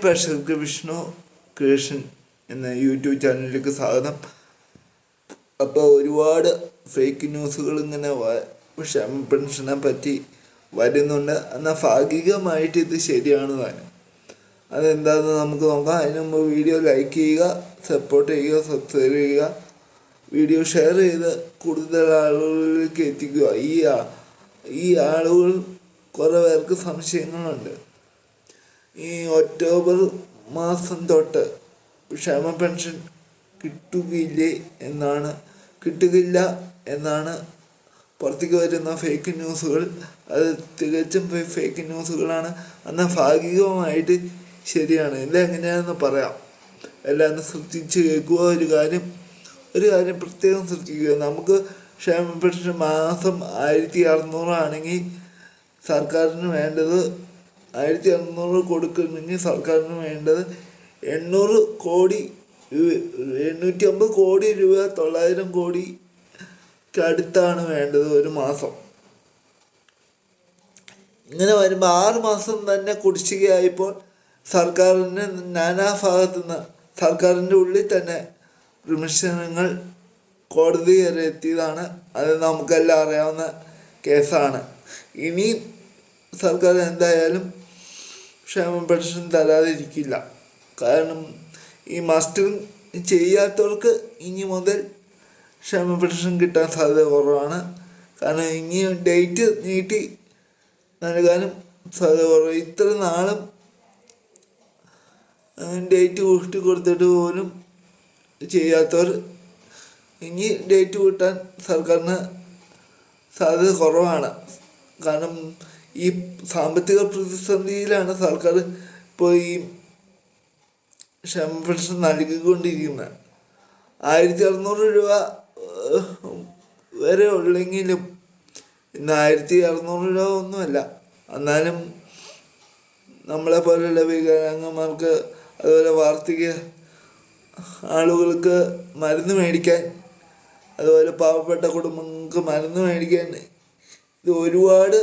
പ്രേക്ഷകർക്ക് വിഷ്ണു ക്രിയേഷൻ എന്ന യൂട്യൂബ് ചാനലിലേക്ക് സ്വാഗതം. അപ്പോൾ ഒരുപാട് ഫേക്ക് ന്യൂസുകൾ ഇങ്ങനെ ക്ഷേമ പെൻഷനെ പറ്റി വരുന്നുണ്ട്. എന്നാൽ ഭാഗികമായിട്ട് ഇത് ശരിയാണ് താനും. അതെന്താണെന്ന് നമുക്ക് നോക്കാം. അതിന് മുമ്പ് വീഡിയോ ലൈക്ക് ചെയ്യുക, സപ്പോർട്ട് ചെയ്യുക, സബ്സ്ക്രൈബ് ചെയ്യുക, വീഡിയോ ഷെയർ ചെയ്ത് കൂടുതൽ ആളുകളിലേക്ക് എത്തിക്കുക. ഈ ആളുകൾ കുറേ പേർക്ക് സംശയങ്ങളുണ്ട്. ഈ ഒക്ടോബർ മാസം തൊട്ട് ക്ഷേമ പെൻഷൻ കിട്ടുകയില്ല എന്നാണ് പുറത്തേക്ക് വരുന്ന ഫേക്ക് ന്യൂസുകൾ. അത് തികച്ചും ഫേക്ക് ന്യൂസുകളാണ്. എന്നാൽ ഭാഗികമായിട്ട് ശരിയാണ്. ഇതെങ്ങനെയാണെന്ന് പറയാം. എല്ലാവരും ശ്രദ്ധിച്ച് കേൾക്കുക. ഒരു കാര്യം പ്രത്യേകം ശ്രദ്ധിക്കുക. നമുക്ക് ക്ഷേമ പെൻഷൻ മാസം 1600 ആണെങ്കിൽ സർക്കാരിന് വേണ്ടത് 1600 കൊടുക്കുന്നെങ്കിൽ സർക്കാരിന് വേണ്ടത് 850 കോടി രൂപ, 900 കോടിക്ക് അടുത്താണ് വേണ്ടത് ഒരു മാസം. ഇങ്ങനെ വരുമ്പോൾ 6 മാസം തന്നെ കുടിശ്ശികയായപ്പോൾ സർക്കാരിന് നാനാഭാഗത്തു നിന്ന് സർക്കാരിൻ്റെ ഉള്ളിൽ തന്നെ വിമർശനങ്ങൾ കോടതി വരെ എത്തിയതാണ്. അത് നമുക്കെല്ലാം അറിയാവുന്ന കേസാണ്. ഇനി സർക്കാർ എന്തായാലും ക്ഷേമ പെൻഷൻ തരാതിരിക്കില്ല. കാരണം ഈ മസ്റ്ററിങ് ചെയ്യാത്തവർക്ക് ഇനി മുതൽ ക്ഷേമ പെൻഷൻ കിട്ടാൻ സാധ്യത കുറവാണ്. കാരണം ഇനി ഡേറ്റ് നീട്ടി നൽകാനും സാധ്യത കുറവ്. ഇത്ര നാളും ഡേറ്റ് കൂട്ടി കൊടുത്തിട്ട് പോലും ചെയ്യാത്തവർ ഇനി ഡേറ്റ് കൂട്ടാൻ സർക്കാരിന് സാധ്യത കുറവാണ്. കാരണം ഈ സാമ്പത്തിക പ്രതിസന്ധിയിലാണ് സർക്കാർ ഇപ്പോൾ ഈ ക്ഷേമ പെൻഷൻ നൽകിക്കൊണ്ടിരിക്കുന്നത്. 1600 രൂപ വരെ ഉള്ളെങ്കിലും ഇന്ന് 1600 രൂപ ഒന്നുമല്ല. എന്നാലും നമ്മളെ പോലെയുള്ള വികലാംഗന്മാർക്ക്, അതുപോലെ വാർദ്ധക്യ ആളുകൾക്ക് മരുന്ന് മേടിക്കാൻ, അതുപോലെ പാവപ്പെട്ട കുടുംബങ്ങൾക്ക് മരുന്ന് മേടിക്കാൻ ഇത് ഒരുപാട്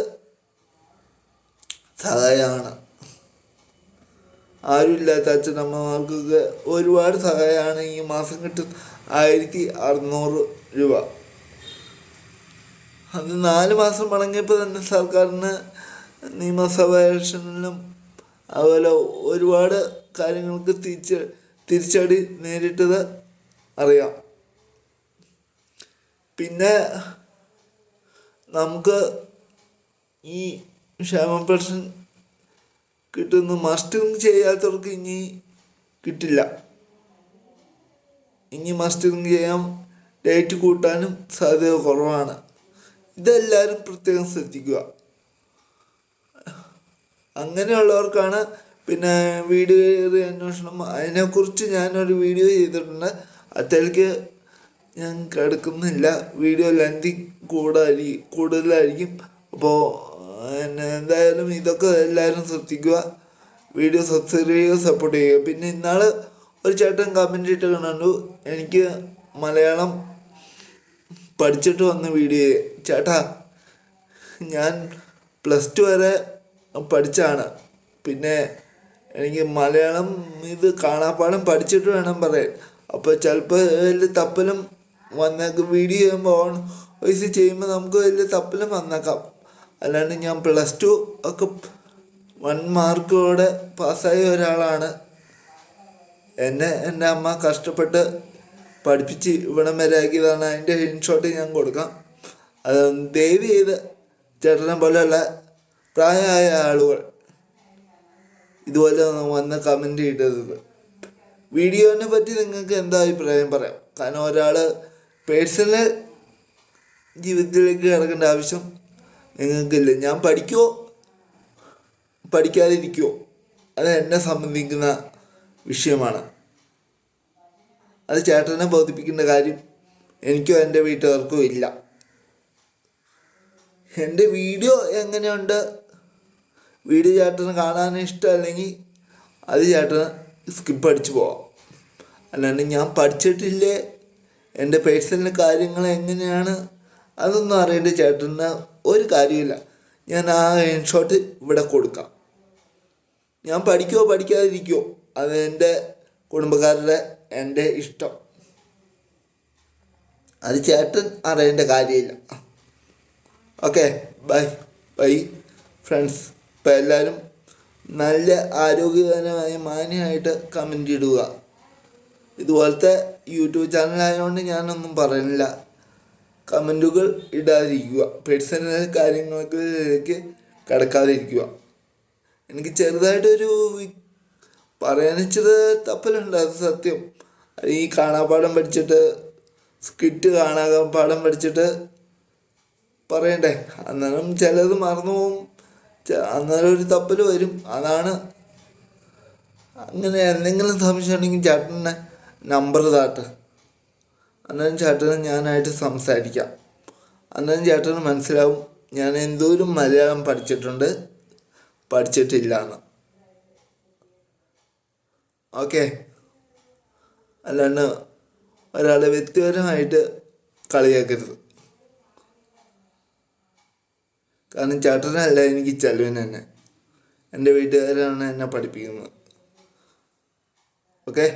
സഹായമാണ്. ആരുമില്ലാത്ത അച്ഛനമ്മമാർക്കൊക്കെ ഒരുപാട് സഹായമാണ് ഈ മാസം കിട്ടുന്ന 1600 രൂപ. അത് 4 മാസം മുടങ്ങിയപ്പോൾ തന്നെ സർക്കാരിന് നിയമസഭാ ഇലക്ഷനിലും അതുപോലെ ഒരുപാട് കാര്യങ്ങൾക്ക് തിരിച്ചടി നേരിട്ടത് അറിയാം. പിന്നെ നമുക്ക് ഈ ക്ഷേമ പെൻഷൻ കിട്ടുന്ന മസ്റ്ററിങ് ചെയ്യാത്തവർക്ക് ഇനി കിട്ടില്ല. ഇനി മസ്റ്ററിങ് ചെയ്യാൻ ഡേറ്റ് കൂട്ടാനും സാധ്യത കുറവാണ്. ഇതെല്ലാവരും പ്രത്യേകം ശ്രദ്ധിക്കുക. അങ്ങനെയുള്ളവർക്കാണ് പിന്നെ വീഡിയോ അന്വേഷണം, അതിനെക്കുറിച്ച് ഞാനൊരു വീഡിയോ ചെയ്തിട്ടുണ്ട്. അതിലേക്ക് ഞാൻ കിടക്കുന്നില്ല. വീഡിയോ ലെങ്തി കൂടുതലായിരിക്കും. അപ്പോൾ എന്തായാലും ഇതൊക്കെ എല്ലാവരും ശ്രദ്ധിക്കുക. വീഡിയോ സബ്സ്ക്രൈബ് ചെയ്യുക, സപ്പോർട്ട് ചെയ്യുക. പിന്നെ ഇന്നാൾ ഒരു ചേട്ടൻ കമൻറ്റ് ഇട്ട് കണ്ടു, എനിക്ക് മലയാളം പഠിച്ചിട്ട് വന്ന വീഡിയോ. ചേട്ടാ, ഞാൻ +2 വരെ പഠിച്ചാണ്. പിന്നെ എനിക്ക് മലയാളം ഇത് കാണാപ്പാടം പഠിച്ചിട്ട് വേണം പറയാൻ. അപ്പോൾ ചിലപ്പോൾ വലിയ തപ്പലും വന്നേക്കും. വീഡിയോ ചെയ്യുമ്പോൾ വോയിസ് ചെയ്യുമ്പോൾ നമുക്ക് വലിയ തപ്പലും വന്നേക്കാം. അല്ലാണ്ട് ഞാൻ +2 ഒക്കെ 1 മാർക്കോടെ പാസ്സായ ഒരാളാണ്. എൻ്റെ അമ്മ കഷ്ടപ്പെട്ട് പഠിപ്പിച്ച് ഇവിടം വരെ ആക്കിയതാണ്. അതിൻ്റെ സ്ക്രീൻഷോട്ട് ഞാൻ കൊടുക്കാം. അത് ദയവ് ചെയ്ത് ചേട്ടനെ പോലെയുള്ള പ്രായമായ ആളുകൾ ഇതുപോലെ വന്ന് കമൻറ്റ് ചെയ്തത്. വീഡിയോനെ പറ്റി നിങ്ങൾക്ക് എന്താ അഭിപ്രായം പറയാം. കാരണം ഒരാൾ പേഴ്സണൽ ജീവിതത്തിലേക്ക് കിടക്കേണ്ട ആവശ്യം നിങ്ങൾക്കില്ല. ഞാൻ പഠിക്കുമോ പഠിക്കാതിരിക്കുമോ അത് എന്നെ സംബന്ധിക്കുന്ന വിഷയമാണ്. അത് ചേട്ടനെ ബോധിപ്പിക്കേണ്ട കാര്യം എനിക്കോ എൻ്റെ വീട്ടുകാർക്കോ ഇല്ല. എൻ്റെ വീഡിയോ എങ്ങനെയുണ്ട്, വീഡിയോ ചേട്ടന് കാണാൻ ഇഷ്ടമല്ലെങ്കിൽ അത് ചേട്ടന് സ്കിപ്പ് അടിച്ച് പോവാം. അല്ലാണ്ട് ഞാൻ പഠിച്ചിട്ടില്ലേ, എൻ്റെ പേഴ്സണൽ കാര്യങ്ങൾ എങ്ങനെയാണ് അതൊന്നും അറിയേണ്ട ചേട്ടന് ഒരു കാര്യമില്ല. ഞാൻ ആ സ്ക്രീൻഷോട്ട് ഇവിടെ കൊടുക്കാം. ഞാൻ പഠിക്കുമോ പഠിക്കാതിരിക്കുമോ അത് എൻ്റെ കുടുംബക്കാരുടെ എൻ്റെ ഇഷ്ടം. അത് ചേട്ടൻ അറിയേണ്ട കാര്യമില്ല. Okay, bye bye friends. ഇപ്പം എല്ലാവരും നല്ല ആരോഗ്യകരമായ മാന്യമായിട്ട് കമൻ്റ് ഇടുക. ഇതുപോലത്തെ യൂട്യൂബ് ചാനലായതുകൊണ്ട് ഞാനൊന്നും പറയുന്നില്ല. കമൻറ്റുകൾ ഇടാതിരിക്കുക, പേഴ്സണൽ കാര്യങ്ങളിലേക്ക് കിടക്കാതിരിക്കുക. എനിക്ക് ചെറുതായിട്ടൊരു പറയാനിച്ചത് തപ്പലുണ്ട്, അത് സത്യം. ഈ കാണാപ്പാഠം പഠിച്ചിട്ട് സ്കിറ്റ് കാണാപാഠം പഠിച്ചിട്ട് പറയണ്ടേ, അന്നേരം ചിലത് മറന്നു പോവും, അന്നേരം ഒരു തപ്പൽ വരും. അതാണ്. അങ്ങനെ എന്തെങ്കിലും സംശയം ഉണ്ടെങ്കിൽ ചേട്ടനെ നമ്പർ താട്ട്, അന്നേരം ചേട്ടന് ഞാനായിട്ട് സംസാരിക്കാം. അന്നേരം ചേട്ടന് മനസ്സിലാവും ഞാൻ എന്തോരം മലയാളം പഠിച്ചിട്ടുണ്ട് പഠിച്ചിട്ടില്ല എന്ന്. ഓക്കെ, അല്ലാണ്ട് ഒരാളെ വ്യക്തിപരമായിട്ട് കളിയാക്കരുത്. കാരണം ചേട്ടനല്ല എനിക്ക് ചെലവിന് തന്നെ, എൻ്റെ വീട്ടുകാരാണ് എന്നെ പഠിപ്പിക്കുന്നത്. ഓക്കെ.